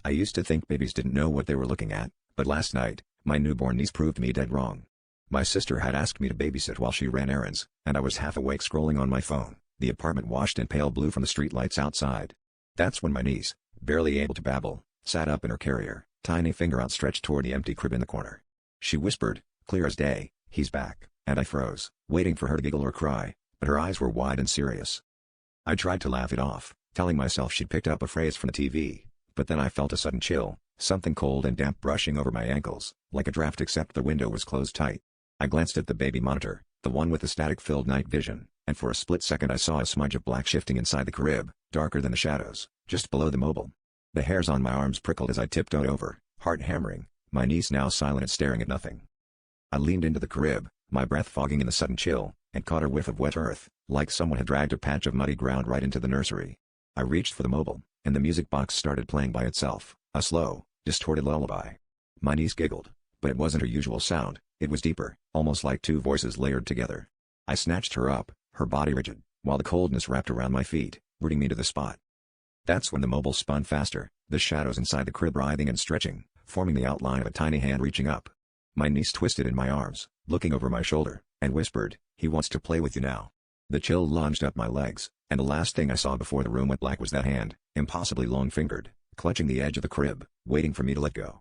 I used to think babies didn't know what they were looking at, but last night, my newborn niece proved me dead wrong. My sister had asked me to babysit while she ran errands, and I was half awake scrolling on my phone, the apartment washed in pale blue from the streetlights outside. That's when my niece, barely able to babble, sat up in her carrier, tiny finger outstretched toward the empty crib in the corner. She whispered, clear as day, he's back, and I froze, waiting for her to giggle or cry, but her eyes were wide and serious. I tried to laugh it off, telling myself she'd picked up a phrase from the TV, but then I felt a sudden chill, something cold and damp brushing over my ankles, like a draft except the window was closed tight. I glanced at the baby monitor, the one with the static-filled night vision, and for a split second I saw a smudge of black shifting inside the crib, darker than the shadows, just below the mobile. The hairs on my arms prickled as I tiptoed over, heart hammering, my niece now silent and staring at nothing. I leaned into the crib, my breath fogging in the sudden chill, and caught a whiff of wet earth, like someone had dragged a patch of muddy ground right into the nursery. I reached for the mobile, and the music box started playing by itself, a slow, distorted lullaby. My niece giggled, but it wasn't her usual sound, it was deeper, almost like two voices layered together. I snatched her up, her body rigid, while the coldness wrapped around my feet, rooting me to the spot. That's when the mobile spun faster, the shadows inside the crib writhing and stretching, forming the outline of a tiny hand reaching up. My niece twisted in my arms, looking over my shoulder, and whispered, he wants to play with you now. The chill lunged up my legs, and the last thing I saw before the room went black was that hand, impossibly long-fingered, clutching the edge of the crib, waiting for me to let go.